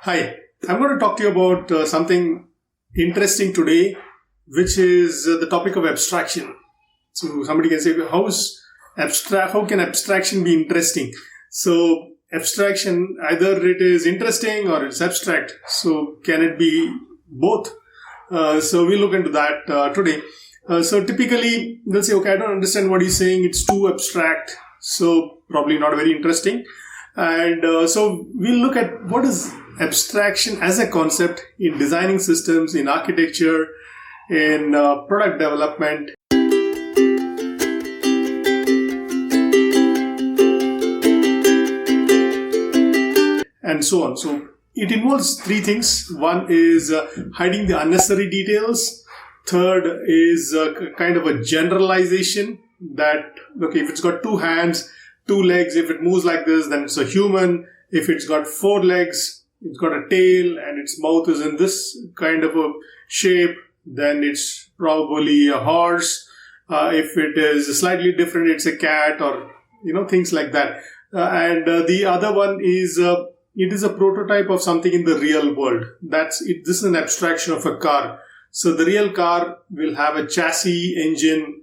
Hi, I'm going to talk to you about something interesting today, which is the topic of abstraction. So somebody can say, how can abstraction be interesting? So abstraction, either it is interesting or it's abstract. So can it be both? So we'll look into that today. So typically, they'll say, okay, I don't understand what he's saying. It's too abstract. So probably not very interesting. And so we'll look at what is abstraction as a concept in designing systems, in architecture, in product development. And so on. So it involves three things. One is hiding the unnecessary details. Third is kind of a generalization that, okay, if it's got two hands, two legs, if it moves like this, then it's a human. If it's got four legs, it's got a tail, and its mouth is in this kind of a shape, then it's probably a horse. If it is slightly different, it's a cat, or things like that. And the other one is it is a prototype of something in the real world. This is an abstraction of a car. So the real car will have a chassis, engine,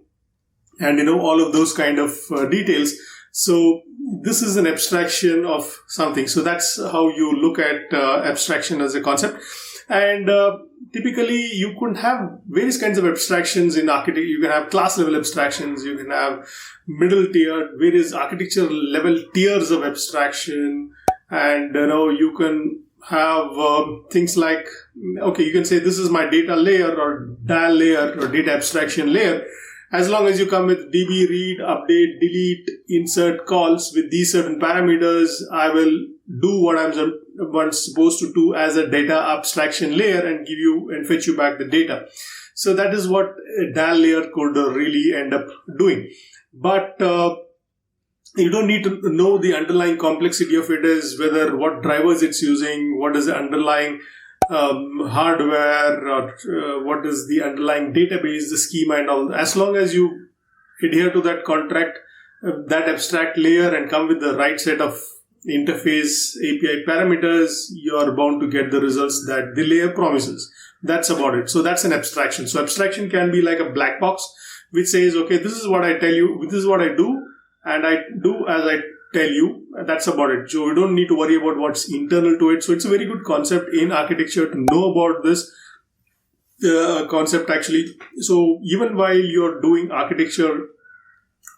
and all of those kind of details. So this is an abstraction of something. So that's how you look at abstraction as a concept. And typically you could have various kinds of abstractions in architecture. You can have class level abstractions. You can have middle tier, various architecture level tiers of abstraction. And you can have things like, okay, you can say this is my data layer or DAL layer or data abstraction layer. As long as you come with DB, read, update, delete, insert calls with these certain parameters, I will do what I'm supposed to do as a data abstraction layer and give you and fetch you back the data. So that is what a DAL layer could really end up doing. But you don't need to know the underlying complexity of it, is whether what drivers it's using, what is the underlying hardware, or what is the underlying database, the schema and all. As long as you adhere to that contract, that abstract layer, and come with the right set of interface API parameters, you are bound to get the results that the layer promises. That's about it. So that's an abstraction. So abstraction can be like a black box which says, okay, this is what I tell you, this is what I do, and I do as I tell you. That's about it. So you don't need to worry about what's internal to it. So it's a very good concept in architecture to know about this concept actually. So even while you're doing architecture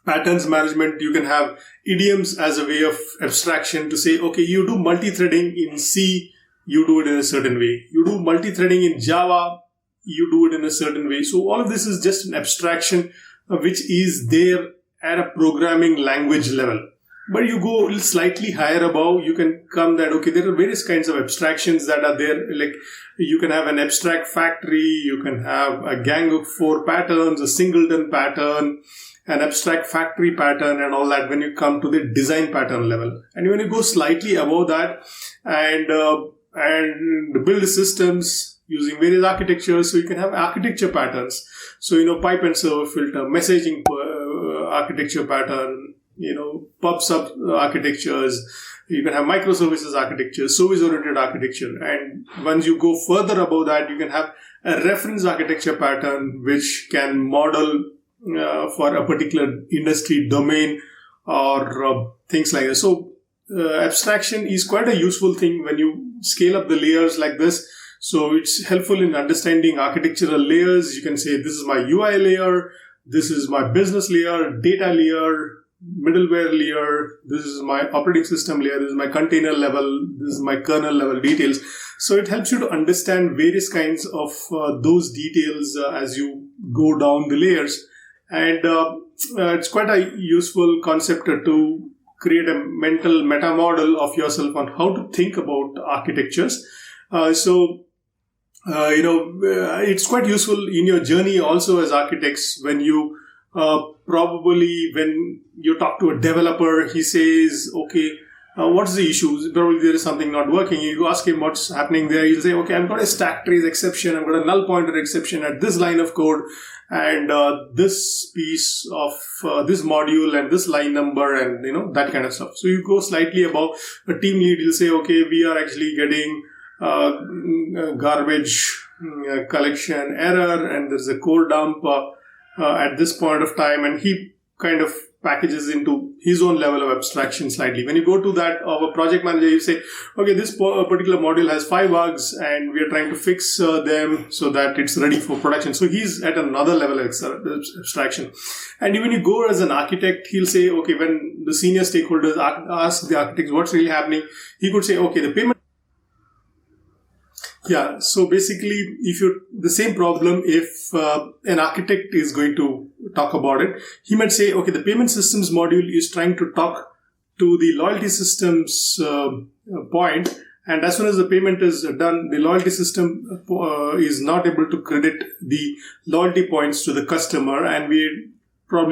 patterns management, you can have idioms as a way of abstraction to say, okay, you do multi-threading in C, you do it in a certain way. You do multi-threading in Java, you do it in a certain way. So all of this is just an abstraction which is there at a programming language level. But you go slightly higher above, you can come that, okay, there are various kinds of abstractions that are there. Like you can have an abstract factory, you can have a gang of four patterns, a singleton pattern, an abstract factory pattern, and all that when you come to the design pattern level. And when you go slightly above that and build systems using various architectures, so you can have architecture patterns. So, pipe and server filter, messaging architecture pattern, pub sub architectures, you can have microservices architecture, service-oriented architecture. And once you go further above that, you can have a reference architecture pattern which can model for a particular industry domain or things like that. So abstraction is quite a useful thing when you scale up the layers like this. So it's helpful in understanding architectural layers. You can say, this is my UI layer, this is my business layer, data layer, middleware layer, this is my operating system layer, this is my container level, this is my kernel level details. So it helps you to understand various kinds of those details as you go down the layers. And it's quite a useful concept to create a mental metamodel of yourself on how to think about architectures. It's quite useful in your journey also as architects when you probably when you talk to a developer, he says, okay, what's the issue? Probably there is something not working. You ask him what's happening there. He'll say, okay, I've got a stack trace exception. I've got a null pointer exception at this line of code. And this piece of this module and this line number and, that kind of stuff. So you go slightly above. A team lead will say, okay, we are actually getting garbage collection error, and there's a core dump at this point of time, and he kind of packages into his own level of abstraction slightly. When you go to that of a project manager, you say, okay, this particular module has 5 bugs and we are trying to fix them so that it's ready for production. So he's at another level of abstraction. And even you go as an architect, he'll say, okay, when the senior stakeholders ask the architects what's really happening, he could say, okay, the payment. Yeah, so basically, the same problem, if an architect is going to talk about it, he might say, okay, the payment systems module is trying to talk to the loyalty systems point, and as soon as the payment is done, the loyalty system is not able to credit the loyalty points to the customer, and we are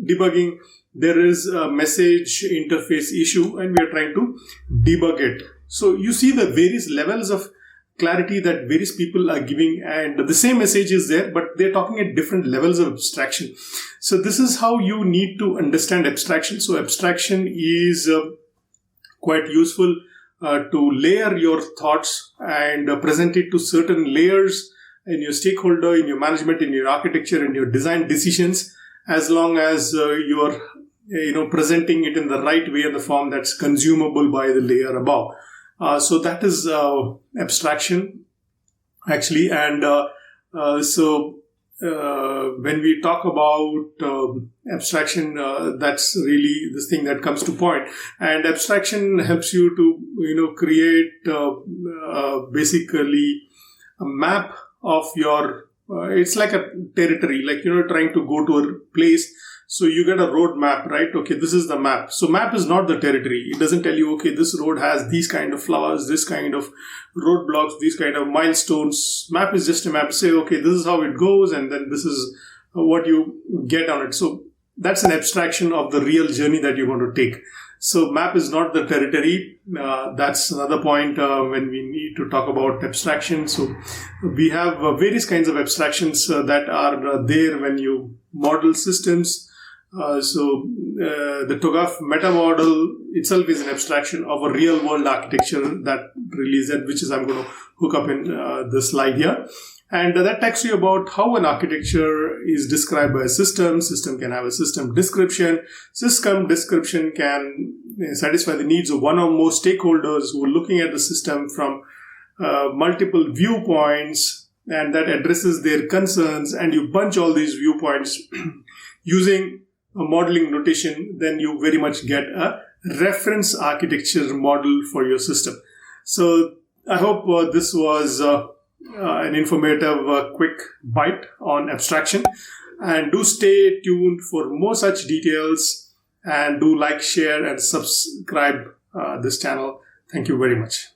debugging. There is a message interface issue, and we are trying to debug it. So you see the various levels of clarity that various people are giving, and the same message is there, but they're talking at different levels of abstraction. So this is how you need to understand abstraction. So abstraction is quite useful to layer your thoughts and present it to certain layers in your stakeholder, in your management, in your architecture, in your design decisions, as long as you're presenting it in the right way in the form that's consumable by the layer above. So that is abstraction, actually. And when we talk about abstraction, that's really the thing that comes to point. And abstraction helps you to, create basically a map of your, it's like a territory, like, trying to go to a place. So you get a road map, right? Okay, this is the map. So map is not the territory. It doesn't tell you, okay, this road has these kind of flowers, this kind of roadblocks, these kind of milestones. Map is just a map. Say, okay, this is how it goes, and then this is what you get on it. So that's an abstraction of the real journey that you're going to take. So map is not the territory. That's another point when we need to talk about abstraction. So we have various kinds of abstractions that are there when you model systems. The TOGAF Metamodel itself is an abstraction of a real world architecture that which is I'm going to hook up in the slide here. And that talks to you about how an architecture is described by a system. System can have a system description. System description can satisfy the needs of one or more stakeholders who are looking at the system from multiple viewpoints, and that addresses their concerns. And you bunch all these viewpoints using a modeling notation, then you very much get a reference architecture model for your system. So I hope this was an informative quick bite on abstraction, and do stay tuned for more such details, and do like, share and subscribe this channel. Thank you very much.